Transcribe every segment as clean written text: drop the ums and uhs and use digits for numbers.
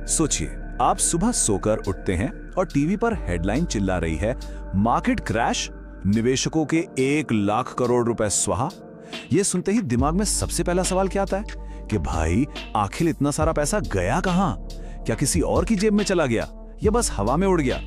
सोचिए, आप सुबह सोकर उठते हैं और टीवी पर हेडलाइन चिल्ला रही है, मार्केट क्रैश, निवेशकों के 1 लाख करोड़ रुपए स्वाहा। यह सुनते ही दिमाग में सबसे पहला सवाल क्या आता है कि भाई आखिर इतना सारा पैसा गया कहां? क्या किसी और की जेब में चला गया या बस हवा में उड़ गया?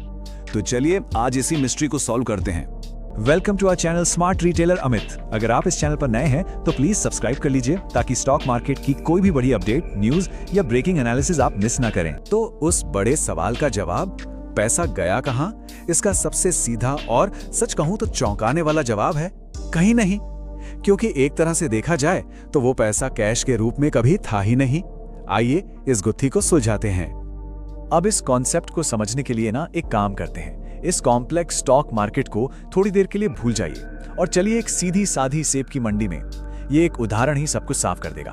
तो चलिए आज इसी मिस्ट्री को सॉल्व करते हैं। Welcome to our channel Smart Retailer Amit. अगर आप इस चैनल पर नए हैं तो प्लीज सब्सक्राइब कर लीजिए ताकि स्टॉक मार्केट की कोई भी बड़ी अपडेट, न्यूज या ब्रेकिंग एनालिसिस आप मिस ना करें। तो उस बड़े सवाल का जवाब, पैसा गया कहां, इसका सबसे सीधा और सच कहूं तो चौंकाने वाला जवाब है कहीं नहीं। क्योंकि एक तरह से देखा जाए तो वो पैसा कैश के रूप में कभी था ही नहीं। आइए इस गुत्थी को सुलझाते हैं। अब इस कॉन्सेप्ट को समझने के लिए ना एक काम करते हैं, इस कॉम्प्लेक्स स्टॉक मार्केट को थोड़ी देर के लिए भूल जाइए और चलिए एक सीधी साधी सेब की मंडी में। ये एक उदाहरण ही सब कुछ साफ कर देगा।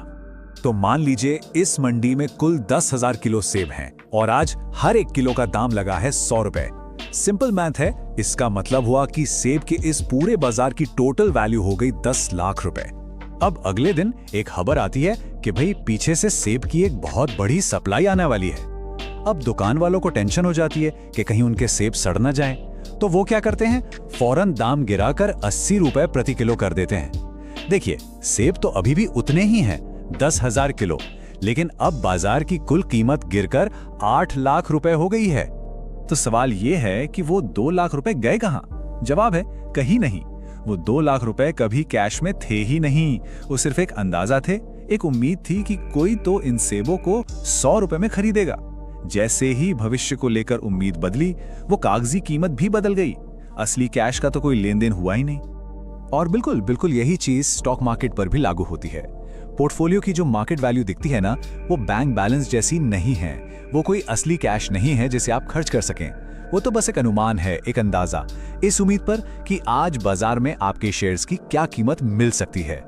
तो मान लीजिए इस मंडी में कुल 10,000 किलो सेब हैं और आज हर एक किलो का दाम लगा है 100 रुपए। सिंपल मैथ है, इसका मतलब हुआ कि सेब के इस पूरे बाजार की टोटल वैल्यू हो गई 10 लाख रुपए। अब अगले दिन एक खबर आती है कि भाई पीछे से सेब की एक बहुत बड़ी सप्लाई आने वाली है। अब दुकान वालों को टेंशन हो जाती है कि कहीं उनके सेब सड़ न जाएं, तो वो क्या करते हैं, फौरन दाम गिराकर 80 रुपए प्रति किलो कर देते हैं। देखिए, सेब तो अभी भी उतने ही हैं, 10,000 किलो, लेकिन अब बाजार की कुल कीमत गिरकर 8 लाख रुपए हो गई है। तो सवाल ये है कि वो 2 लाख रुपए गए कहां? जवाब है कहीं नहीं। वो 2 लाख रुपए कभी कैश में थे ही नहीं। वो सिर्फ एक अंदाजा थे, एक उम्मीद थी कि कोई तो इन सेबों को 100 रुपए में खरीदेगा। जैसे ही भविष्य को लेकर उम्मीद बदली, वो कागजी कीमत भी बदल गई। असली कैश का तो कोई लेन देन हुआ ही नहीं। और बिल्कुल यही चीज स्टॉक मार्केट पर भी लागू होती है। पोर्टफोलियो की जो मार्केट वैल्यू दिखती है ना, वो बैंक बैलेंस जैसी नहीं है। वो कोई असली कैश नहीं है जिसे आप खर्च कर सकें। वो तो बस एक अनुमान है, एक अंदाजा, इस उम्मीद पर कि आज बाजार में आपके शेयर्स की क्या कीमत मिल सकती है।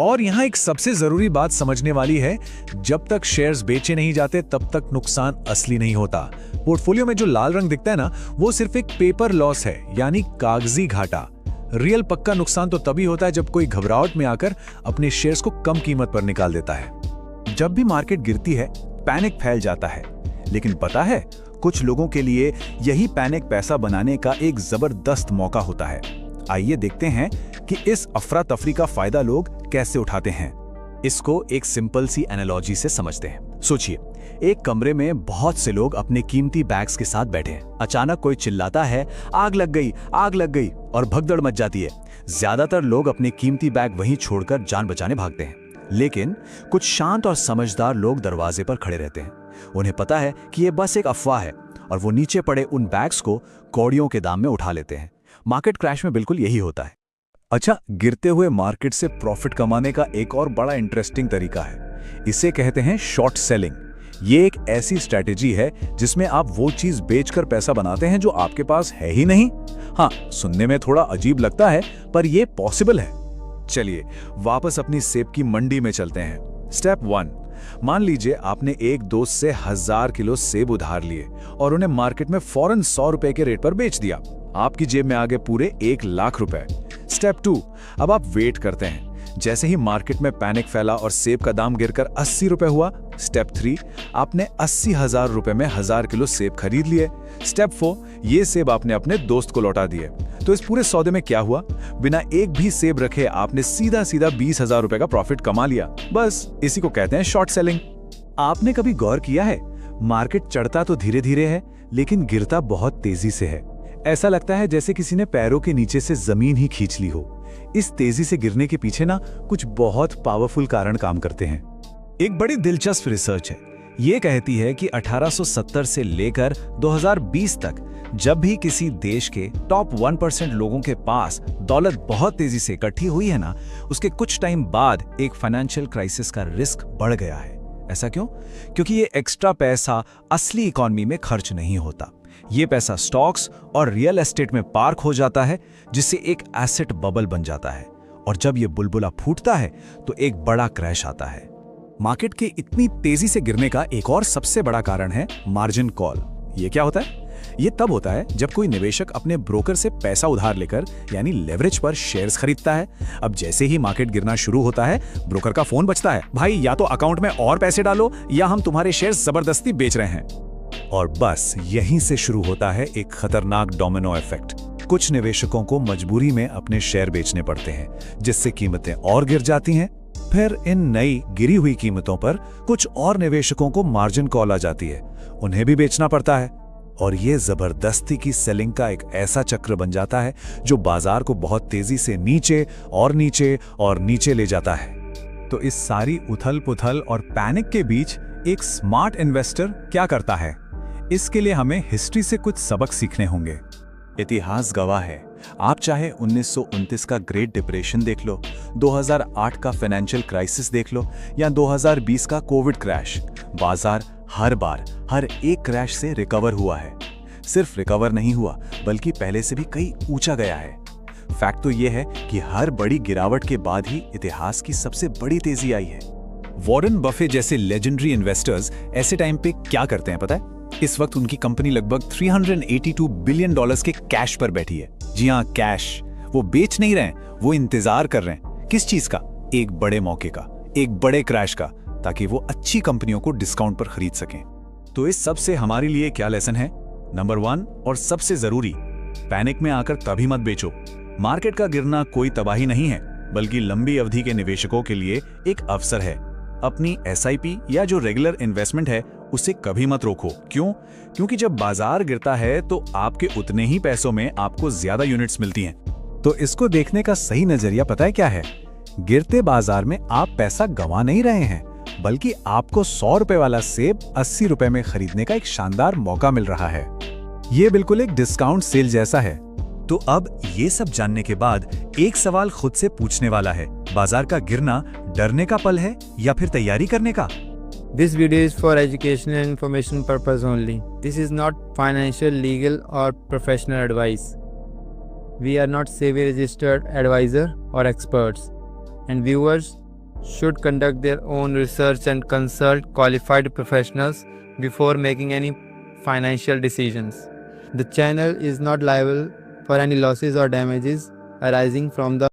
और यहाँ एक सबसे जरूरी बात समझने वाली है, जब तक शेयर्स बेचे नहीं जाते तब तक नुकसान असली नहीं होता। पोर्टफोलियो में जो लाल रंग दिखता है ना, वो सिर्फ एक पेपर लॉस है, यानी कागजी घाटा। रियल पक्का नुकसान तो तभी होता है जब कोई घबराहट में आकर अपने शेयर्स को कम कीमत पर निकाल देता है। जब भी मार्केट गिरती है, पैनिक फैल जाता है, लेकिन पता है, कुछ लोगों के लिए यही पैनिक पैसा बनाने का एक जबरदस्त मौका होता है। आइए देखते हैं कि इस अफरा तफरी का फायदा लोग कैसे उठाते हैं। इसको एक सिंपल सी एनालॉजी से समझते हैं। सोचिए, एक कमरे में बहुत से लोग अपने कीमती बैग्स के साथ बैठे हैं। अचानक कोई चिल्लाता है, आग लग गई, आग लग गई, और भगदड़ मच जाती है। ज्यादातर लोग अपने कीमती बैग वहीं छोड़कर जान बचाने भागते हैं, लेकिन कुछ शांत और समझदार लोग दरवाजे पर खड़े रहते हैं। उन्हें पता है कि यह बस एक अफवाह है, और वो नीचे पड़े उन बैग्स को कौड़ियों के दाम में उठा लेते हैं। मार्केट क्रैश में बिल्कुल यही होता है। अच्छा, गिरते हुए मार्केट से प्रॉफिट कमाने का एक और बड़ा इंटरेस्टिंग तरीका है। इसे कहते हैं शॉर्ट सेलिंग। ये एक ऐसी स्ट्रैटेजी है जिसमें आप वो चीज बेचकर पैसा बनाते हैं जो आपके पास है ही नहीं। हाँ, सुनने में थोड़ा अजीब लगता है, पर यह पॉसिबल है। चलिए वापस अपनी सेब की मंडी में चलते हैं। स्टेप 1, मान लीजिए आपने एक दोस्त से 1000 किलो सेब उधार लिए और उन्हें मार्केट में फौरन 100 रुपए के रेट पर बेच दिया। आपकी जेब में आ गए पूरे 1 लाख रुपए। स्टेप 2, अब आप वेट करते हैं। जैसे ही मार्केट में पैनिक फैला और सेब का दाम गिरकर 80 रुपए हुआ। स्टेप 3, आपने 80,000 रुपए में 1000 किलो सेब खरीद लिए। स्टेप 4, ये सेब आपने अपने दोस्त को लौटा दिए। तो इस पूरे सौदे में क्या हुआ? बिना एक भी सेब रखे आपने सीधा 20,000 रुपए का प्रॉफिट कमा लिया। बस इसी को कहते हैं शॉर्ट सेलिंग। आपने कभी गौर किया है, मार्केट चढ़ता तो धीरे धीरे है, लेकिन गिरता बहुत तेजी से है। ऐसा लगता है जैसे किसी ने पैरों के नीचे से जमीन ही खींच ली हो। इस तेजी से गिरने के पीछे ना कुछ बहुत पावरफुल कारण काम करते हैं। एक बड़ी दिलचस्प रिसर्च है। ये कहती है कि 1870 से लेकर 2020 तक जब भी किसी देश के टॉप 1% लोगों के पास दौलत बहुत तेजी से इकट्ठी हुई है ना, उसके कुछ टाइम बाद एक फाइनेंशियल क्राइसिस का रिस्क बढ़ गया है। ऐसा क्यों? क्योंकि ये एक्स्ट्रा पैसा असली इकोनॉमी में खर्च नहीं होता। ये पैसा स्टॉक्स और रियल एस्टेट में पार्क हो जाता है, जिससे एक एसेट बबल बन जाता है। और जब ये बुलबुला फूटता है तो एक बड़ा क्रैश आता है। मार्केट के इतनी तेजी से गिरने का एक और सबसे बड़ा कारण है मार्जिन कॉल। ये क्या होता है? ये तब होता है जब कोई निवेशक अपने ब्रोकर से पैसा उधार लेकर यानी लेवरेज पर शेयर्स खरीदता है। अब जैसे ही मार्केट गिरना शुरू होता है, ब्रोकर का फोन बजता है, भाई या तो अकाउंट में और पैसे डालो या हम तुम्हारे शेयर्स जबरदस्ती बेच रहे हैं। और बस यहीं से शुरू होता है एक खतरनाक डोमिनो इफेक्ट। कुछ निवेशकों को मजबूरी में अपने शेयर बेचने पड़ते हैं, जिससे कीमतें और गिर जाती हैं। फिर इन नई गिरी हुई कीमतों पर कुछ और निवेशकों को मार्जिन कॉल आ जाती है, उन्हें भी बेचना पड़ता है। और ये जबरदस्ती की सेलिंग का एक ऐसा चक्र बन जाता है जो बाजार को बहुत तेजी से नीचे और नीचे और नीचे ले जाता है। तो इस सारी उथल-पुथल और पैनिक के बीच एक स्मार्ट इन्वेस्टर क्या करता है? इसके लिए हमें हिस्ट्री से कुछ सबक सीखने होंगे। इतिहास गवाह है, आप चाहे 1929 का ग्रेट डिप्रेशन देख लो, 2008 का फाइनेंशियल क्राइसिस देख लो या 2020 का कोविड क्रैश, बाजार हर बार हर एक क्रैश से रिकवर हुआ है। सिर्फ रिकवर नहीं हुआ बल्कि पहले से भी कई ऊंचा गया है। फैक्ट तो यह है कि हर बड़ी गिरावट के बाद ही इतिहास की सबसे बड़ी तेजी आई है। वॉरेन बफे जैसे लेजेंडरी इन्वेस्टर्स ऐसे टाइम पे क्या करते हैं पता है? इस वक्त उनकी कंपनी लगभग $382 बिलियन के कैश पर बैठी है। जी हाँ, कैश। वो बेच नहीं रहे हैं, वो इंतजार कर रहे हैं। किस चीज का? एक बड़े मौके का, एक बड़े क्रैश का, ताकि वो अच्छी कंपनियों को डिस्काउंट पर खरीद सकें। तो इस सब से हमारे लिए क्या लेसन है? नंबर 1 और सबसे जरूरी, पैनिक में आकर तभी मत बेचो। मार्केट का गिरना कोई तबाही नहीं है, बल्कि लंबी अवधि के निवेशकों के लिए एक अवसर है। अपनी SIP या जो रेगुलर इन्वेस्टमेंट है उसे कभी मत रोको। क्यों? क्योंकि जब बाजार गिरता है तो आपके उतने ही पैसों में आपको ज्यादा यूनिट्स मिलती हैं। तो इसको देखने का सही नजरिया पता है क्या है? गिरते बाजार में आप पैसा गंवा नहीं रहे हैं, बल्कि आपको 100 रुपए वाला सेब 80 रुपए में खरीदने का एक शानदार मौका मिल रहा है। ये बिल्कुल एक डिस्काउंट सेल जैसा है। तो अब ये सब जानने के बाद एक सवाल खुद से पूछने वाला है, बाजार का गिरना डरने का पल है या फिर तैयारी करने का? This video is for educational and information purpose only. This is not financial, legal or professional advice. We are not SEBI registered advisor or experts, and viewers should conduct their own research and consult qualified professionals before making any financial decisions. The channel is not liable for any losses or damages arising from the